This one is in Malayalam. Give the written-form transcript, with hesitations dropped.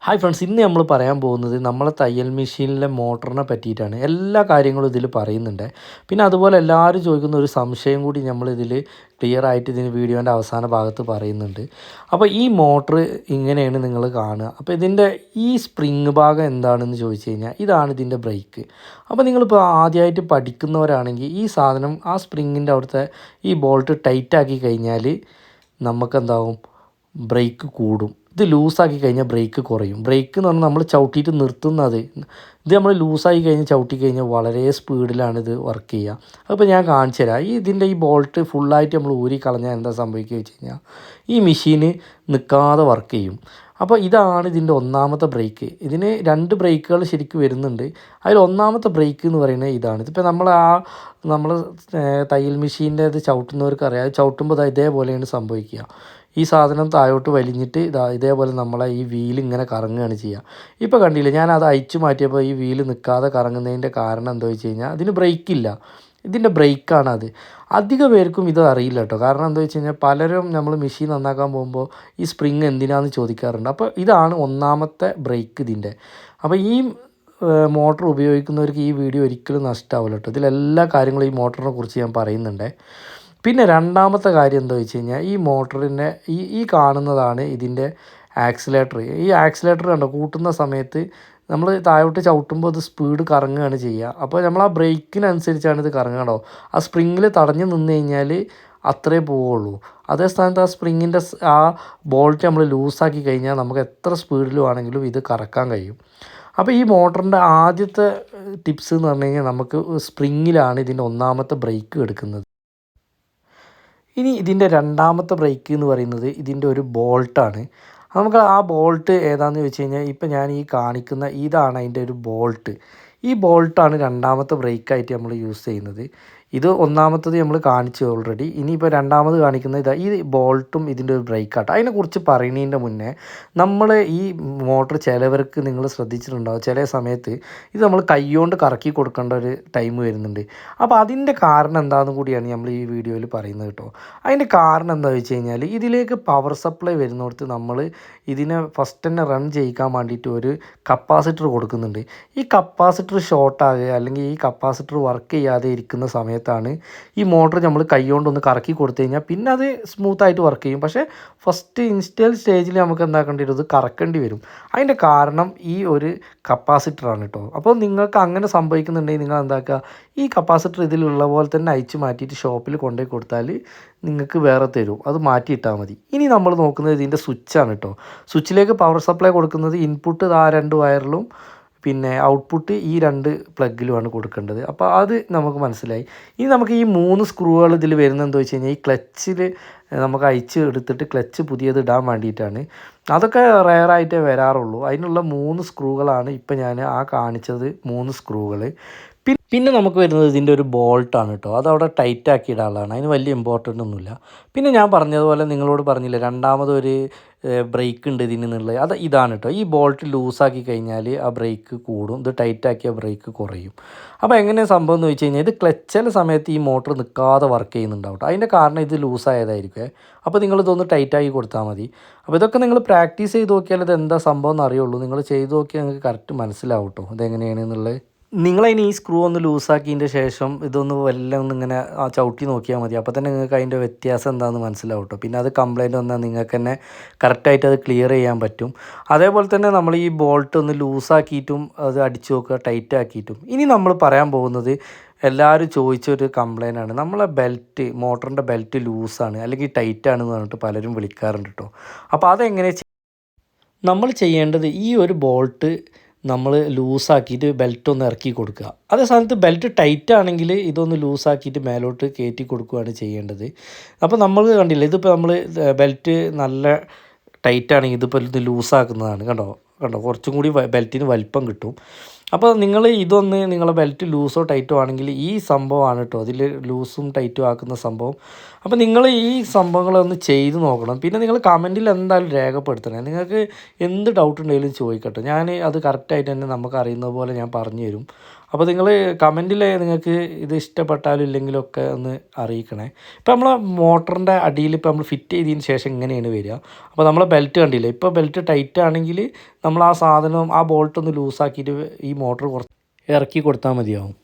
ഹായ് ഫ്രണ്ട്സ്, ഇന്ന് നമ്മൾ പറയാൻ പോകുന്നത് നമ്മളെ തയ്യൽ മെഷീനിലെ മോട്ടറിനെ പറ്റിയിട്ടാണ്. എല്ലാ കാര്യങ്ങളും ഇതിൽ പറയുന്നുണ്ട്. പിന്നെ അതുപോലെ എല്ലാവരും ചോദിക്കുന്ന ഒരു സംശയം കൂടി നമ്മളിതിൽ ക്ലിയർ ആയിട്ട് ഇതിന് വീഡിയോൻ്റെ അവസാന ഭാഗത്ത് പറയുന്നുണ്ട്. അപ്പോൾ ഈ മോട്ടർ ഇങ്ങനെയാണ് നിങ്ങൾ കാണുക. അപ്പോൾ ഇതിൻ്റെ ഈ സ്പ്രിങ് ഭാഗം എന്താണെന്ന് ചോദിച്ചു കഴിഞ്ഞാൽ ഇതാണ് ഇതിൻ്റെ ബ്രേക്ക്. അപ്പോൾ നിങ്ങളിപ്പോൾ ആദ്യമായിട്ട് പഠിക്കുന്നവരാണെങ്കിൽ ഈ സാധനം ആ സ്പ്രിങ്ങിൻ്റെ അവിടുത്തെ ഈ ബോൾട്ട് ടൈറ്റാക്കി കഴിഞ്ഞാൽ നമുക്കെന്താവും, ബ്രേക്ക് കൂടും. ഇത് ലൂസാക്കി കഴിഞ്ഞാൽ ബ്രേക്ക് കുറയും. ബ്രേക്ക് എന്ന് പറഞ്ഞാൽ നമ്മൾ ചവിട്ടിയിട്ട് നിർത്തുന്നത്. ഇത് നമ്മൾ ലൂസായി കഴിഞ്ഞ് ചവിട്ടി കഴിഞ്ഞാൽ വളരെ സ്പീഡിലാണ് ഇത് വർക്ക് ചെയ്യുക. അപ്പോൾ ഞാൻ കാണിച്ചു തരാം. ഇതിൻ്റെ ഈ ബോൾട്ട് ഫുള്ളായിട്ട് നമ്മൾ ഊരി കളഞ്ഞാൽ എന്താ സംഭവിക്കുക വെച്ച് കഴിഞ്ഞാൽ ഈ മെഷീന് നിൽക്കാതെ വർക്ക് ചെയ്യും. അപ്പോൾ ഇതാണ് ഇതിൻ്റെ ഒന്നാമത്തെ ബ്രേക്ക്. ഇതിന് 2 ബ്രേക്കുകൾ ശരിക്കും വരുന്നുണ്ട്. അതിൽ ഒന്നാമത്തെ ബ്രേക്ക് എന്ന് പറയുന്നത് ഇതാണ്. ഇതിപ്പോൾ നമ്മൾ തയ്യൽ മെഷീൻ്റെ ഇത് ചവിട്ടുന്നവർക്ക് അറിയാം. അത് ചവിട്ടുമ്പോൾ ഇതേപോലെയാണ് സംഭവിക്കുക. ഈ സാധനം താഴോട്ട് വലിഞ്ഞിട്ട് ഇതേപോലെ നമ്മളെ ഈ വീൽ ഇങ്ങനെ കറങ്ങുകയാണ് ചെയ്യുക. ഇപ്പോൾ കണ്ടില്ലേ, ഞാൻ അത് അയച്ചു മാറ്റിയപ്പോൾ ഈ വീൽ നിൽക്കാതെ കറങ്ങുന്നതിൻ്റെ കാരണം എന്താ വെച്ച് കഴിഞ്ഞാൽ അതിന് ബ്രേക്കില്ല. ഇതിൻ്റെ ബ്രേക്കാണ് അത്. അധിക പേർക്കും ഇത് അറിയില്ല കേട്ടോ. കാരണം എന്താ വെച്ച് കഴിഞ്ഞാൽ പലരും നമ്മൾ മെഷീൻ നന്നാക്കാൻ പോകുമ്പോൾ ഈ സ്പ്രിങ് എന്തിനാണെന്ന് ചോദിക്കാറുണ്ട്. അപ്പോൾ ഇതാണ് ഒന്നാമത്തെ ബ്രേക്ക് ഇതിൻ്റെ. അപ്പോൾ ഈ മോട്ടർ ഉപയോഗിക്കുന്നവർക്ക് ഈ വീഡിയോ ഒരിക്കലും നഷ്ടമാവില്ല കേട്ടോ. ഇതിലെല്ലാ കാര്യങ്ങളും ഈ മോട്ടറിനെ കുറിച്ച് ഞാൻ പറയുന്നുണ്ട്. പിന്നെ രണ്ടാമത്തെ കാര്യം എന്താ വെച്ച് കഴിഞ്ഞാൽ ഈ മോട്ടറിൻ്റെ ഈ കാണുന്നതാണ് ഇതിൻ്റെ ആക്സിലേറ്റർ. ഈ ആക്സിലേറ്റർ കണ്ടോ, കൂട്ടുന്ന സമയത്ത് നമ്മൾ താഴോട്ട് ചവിട്ടുമ്പോൾ അത് സ്പീഡ് കറങ്ങുകയാണ് ചെയ്യുക. അപ്പോൾ നമ്മൾ ആ ബ്രേക്കിനനുസരിച്ചാണ് ഇത് കറങ്ങണോ. ആ സ്പ്രിങ്ങിൽ തടഞ്ഞു നിന്ന് കഴിഞ്ഞാൽ അത്രേ പോവുള്ളൂ. അതേ സ്ഥാനത്ത് ആ സ്പ്രിങ്ങിൻ്റെ ആ ബോൾട്ട് നമ്മൾ ലൂസാക്കി കഴിഞ്ഞാൽ നമുക്ക് എത്ര സ്പീഡിൽ വേണമെങ്കിലും ഇത് കറക്കാൻ കഴിയും. അപ്പോൾ ഈ മോട്ടറിൻ്റെ ആദ്യത്തെ ടിപ്സ് എന്ന് പറഞ്ഞു കഴിഞ്ഞാൽ നമുക്ക് സ്പ്രിങ്ങിലാണ് ഇതിൻ്റെ ഒന്നാമത്തെ ബ്രേക്ക് എടുക്കുന്നത്. ഇനി ഇതിൻ്റെ രണ്ടാമത്തെ ബ്രേക്ക് എന്ന് പറയുന്നത് ഇതിൻ്റെ ഒരു ബോൾട്ടാണ്. നമുക്ക് ആ ബോൾട്ട് ഏതാണെന്ന് ചോദിച്ചു കഴിഞ്ഞാൽ ഇപ്പോൾ ഞാൻ ഈ കാണിക്കുന്ന ഇതാണ് അതിൻ്റെ ഒരു ബോൾട്ട്. ഈ ബോൾട്ടാണ് രണ്ടാമത്തെ ബ്രേക്കായിട്ട് നമ്മൾ യൂസ് ചെയ്യുന്നത്. ഇത് ഒന്നാമത്തത് നമ്മൾ കാണിച്ചു ഓൾറെഡി. ഇനിയിപ്പോൾ രണ്ടാമത് കാണിക്കുന്നത് ഈ ബോൾട്ടും ഇതിൻ്റെ ഒരു ബ്രേക്കാട്ടോ. അതിനെക്കുറിച്ച് പറയുന്നതിൻ്റെ മുന്നേ നമ്മൾ ഈ മോട്ടർ ചിലവർക്ക് നിങ്ങൾ ശ്രദ്ധിച്ചിട്ടുണ്ടാവും, ചില സമയത്ത് ഇത് നമ്മൾ കൈകൊണ്ട് കറക്കി കൊടുക്കേണ്ട ഒരു ടൈം വരുന്നുണ്ട്. അപ്പോൾ അതിൻ്റെ കാരണം എന്താണെന്ന് കൂടിയാണ് നമ്മൾ ഈ വീഡിയോയിൽ പറയുന്നത് കേട്ടോ. അതിൻ്റെ കാരണം എന്താണെന്ന് വെച്ച് കഴിഞ്ഞാൽ ഇതിലേക്ക് പവർ സപ്ലൈ വരുന്നിടത്ത് നമ്മൾ ഇതിനെ ഫസ്റ്റ് തന്നെ റൺ ചെയ്യിക്കാൻ വേണ്ടിയിട്ട് ഒരു കപ്പാസിറ്റർ കൊടുക്കുന്നുണ്ട്. ഈ കപ്പാസിറ്റർ ഷോർട്ടാകുക അല്ലെങ്കിൽ ഈ കപ്പാസിറ്റർ വർക്ക് ചെയ്യാതെ ഇരിക്കുന്ന സമയത്താണ് ഈ മോട്ടർ നമ്മൾ കൈകൊണ്ടൊന്ന് കറക്കി കൊടുത്തു കഴിഞ്ഞാൽ പിന്നെ അത് സ്മൂത്തായിട്ട് വർക്ക് ചെയ്യും. പക്ഷേ ഫസ്റ്റ് ഇൻസ്റ്റൽ സ്റ്റേജിൽ നമുക്ക് എന്താക്കേണ്ടി വരും, ഇത് കറക്കേണ്ടി വരും. അതിൻ്റെ കാരണം ഈ ഒരു കപ്പാസിറ്ററാണ് കേട്ടോ. അപ്പോൾ നിങ്ങൾക്ക് അങ്ങനെ സംഭവിക്കുന്നുണ്ടെങ്കിൽ നിങ്ങൾ എന്താക്കുക, ഈ കപ്പാസിറ്റർ ഇതിലുള്ള പോലെ തന്നെ അയച്ചു മാറ്റിയിട്ട് ഷോപ്പിൽ കൊണ്ടുപോയി കൊടുത്താൽ നിങ്ങൾക്ക് വേറെ തരും, അത് മാറ്റിയിട്ടാൽ മതി. ഇനി നമ്മൾ നോക്കുന്നത് ഇതിൻ്റെ സ്വിച്ചാണ് കേട്ടോ. സ്വിച്ചിലേക്ക് പവർ സപ്ലൈ കൊടുക്കുന്നത് ഇൻപുട്ട് ആ 2 വയറിലും പിന്നെ ഔട്ട്പുട്ട് ഈ 2 പ്ലഗിലുമാണ് കൊടുക്കേണ്ടത്. അപ്പോൾ അത് നമുക്ക് മനസ്സിലായി. ഇനി നമുക്ക് ഈ 3 സ്ക്രൂകൾ ഇതിൽ വരുന്നത് എന്താ വെച്ച് കഴിഞ്ഞാൽ ഈ ക്ലച്ചിൽ നമുക്ക് അയച്ച് എടുത്തിട്ട് ക്ലച്ച് പുതിയത് ഇടാൻ വേണ്ടിയിട്ടാണ്. അതൊക്കെ റെയറായിട്ടേ വരാറുള്ളൂ. അതിനുള്ള 3 സ്ക്രൂകളാണ് ഇപ്പോൾ ഞാൻ ആ കാണിച്ചത്, 3 സ്ക്രൂകൾ. പിന്നെ നമുക്ക് വരുന്നത് ഇതിൻ്റെ ഒരു ബോൾട്ടാണ് കേട്ടോ. അതവിടെ ടൈറ്റാക്കി ഇടാനുള്ളതാണ്, അതിന് വലിയ ഇമ്പോർട്ടൻ്റ് ഒന്നുമില്ല. പിന്നെ ഞാൻ പറഞ്ഞതുപോലെ നിങ്ങളോട് പറഞ്ഞില്ലേ രണ്ടാമതൊരു ബ്രേക്ക് ഉണ്ട് ഇതിനുള്ളത്, അത് ഇതാണ് കേട്ടോ. ഈ ബോൾട്ട് ലൂസാക്കി കഴിഞ്ഞാൽ ആ ബ്രേക്ക് കൂടും, ഇത് ടൈറ്റാക്കിയ ബ്രേക്ക് കുറയും. അപ്പോൾ എങ്ങനെയാണ് സംഭവം എന്ന് വെച്ച് കഴിഞ്ഞാൽ ഇത് ക്ലച്ചിൻ്റെ സമയത്ത് ഈ മോട്ടർ നിൽക്കാതെ വർക്ക് ചെയ്യുന്നുണ്ടാവും. അതിൻ്റെ കാരണം ഇത് ലൂസായതായിരിക്കും. അപ്പോൾ നിങ്ങളിതൊന്ന് ടൈറ്റാക്കി കൊടുത്താൽ മതി. അപ്പോൾ ഇതൊക്കെ നിങ്ങൾ പ്രാക്ടീസ് ചെയ്ത് നോക്കിയാൽ ഇത് എന്താ സംഭവം എന്ന് അറിയുള്ളൂ. നിങ്ങൾ ചെയ്ത് നോക്കിയാൽ നിങ്ങൾക്ക് കറക്റ്റ് മനസ്സിലാവും കേട്ടോ ഇതെങ്ങനെയാണെന്നുള്ളത്. നിങ്ങളതിന് ഈ സ്ക്രൂ ഒന്ന് ലൂസാക്കിയതിൻ്റെ ശേഷം ഇതൊന്ന് വല്ലതും ഒന്നിങ്ങനെ ചവിട്ടി നോക്കിയാൽ മതി. അപ്പോൾ തന്നെ നിങ്ങൾക്ക് അതിൻ്റെ വ്യത്യാസം എന്താണെന്ന് മനസ്സിലാവും കേട്ടോ. പിന്നെ അത് കംപ്ലയിൻ്റ് വന്നാൽ നിങ്ങൾക്ക് തന്നെ കറക്റ്റായിട്ട് അത് ക്ലിയർ ചെയ്യാൻ പറ്റും. അതേപോലെ തന്നെ നമ്മൾ ഈ ബോൾട്ട് ഒന്ന് ലൂസാക്കിയിട്ടും അത് അടിച്ചു നോക്കുക, ടൈറ്റ് ആക്കിയിട്ടും. ഇനി നമ്മൾ പറയാൻ പോകുന്നത് എല്ലാവരും ചോദിച്ചൊരു കംപ്ലയിൻ്റ് ആണ്. നമ്മളെ ബെൽറ്റ്, മോട്ടറിൻ്റെ ബെൽറ്റ് ലൂസാണ് അല്ലെങ്കിൽ ടൈറ്റാണെന്ന് പറഞ്ഞിട്ട് പലരും വിളിക്കാറുണ്ട് കേട്ടോ. അപ്പോൾ അതെങ്ങനെ നമ്മൾ ചെയ്യേണ്ടത്, ഈ ഒരു ബോൾട്ട് നമ്മൾ ലൂസാക്കിയിട്ട് ബെൽറ്റ് ഒന്ന് ഇറക്കി കൊടുക്കുക. അതേ സ്ഥാനത്ത് ബെൽറ്റ് ടൈറ്റ് ആണെങ്കിൽ ഇതൊന്ന് ലൂസാക്കിയിട്ട് മേലോട്ട് കയറ്റി കൊടുക്കുകയാണ് ചെയ്യേണ്ടത്. അപ്പോൾ നമ്മൾ കണ്ടില്ല, ഇതിപ്പോൾ നമ്മൾ ബെൽറ്റ് നല്ല ടൈറ്റ് ആണെങ്കിൽ ഇതിപ്പോൾ ഇത് ലൂസാക്കുന്നതാണ്. കണ്ടോ കുറച്ചും കൂടി ബെൽറ്റിന് വലിപ്പം കിട്ടും. അപ്പോൾ നിങ്ങൾ ഇതൊന്ന് നിങ്ങളെ ബെൽറ്റ് ലൂസോ ടൈറ്റോ ആണെങ്കിൽ ഈ സംഭവമാണ് കേട്ടോ അതിൽ ലൂസും ടൈറ്റും ആക്കുന്ന സംഭവം. അപ്പോൾ നിങ്ങൾ ഈ സംഭവങ്ങളൊന്ന് ചെയ്ത് നോക്കണം. പിന്നെ നിങ്ങൾ കമൻറ്റിൽ എന്തായാലും രേഖപ്പെടുത്തണേ. നിങ്ങൾക്ക് എന്ത് ഡൗട്ട് ഉണ്ടെങ്കിലും ചോദിക്കട്ടെ. ഞാൻ അത് കറക്റ്റായിട്ട് തന്നെ നമുക്ക് അറിയുന്ന പോലെ ഞാൻ പറഞ്ഞു തരും. അപ്പോൾ നിങ്ങൾ കമൻറ്റിൽ നിങ്ങൾക്ക് ഇത് ഇഷ്ടപ്പെട്ടാലും ഇല്ലെങ്കിലും ഒക്കെ ഒന്ന് അറിയിക്കണേ. ഇപ്പോൾ നമ്മളെ മോട്ടറിൻ്റെ അടിയിൽ ഇപ്പോൾ നമ്മൾ ഫിറ്റ് ചെയ്തതിന് ശേഷം ഇങ്ങനെയാണ് വരിക. അപ്പോൾ നമ്മളെ ബെൽറ്റ് കണ്ടില്ലേ, ഇപ്പോൾ ബെൽറ്റ് ടൈറ്റ് ആണെങ്കിൽ നമ്മൾ ആ സാധനം ആ ബോൾട്ട് ഒന്ന് ലൂസാക്കിയിട്ട് ഈ മോട്ടർ കുറച്ച് ഇറക്കി കൊടുത്താൽ മതിയാവും.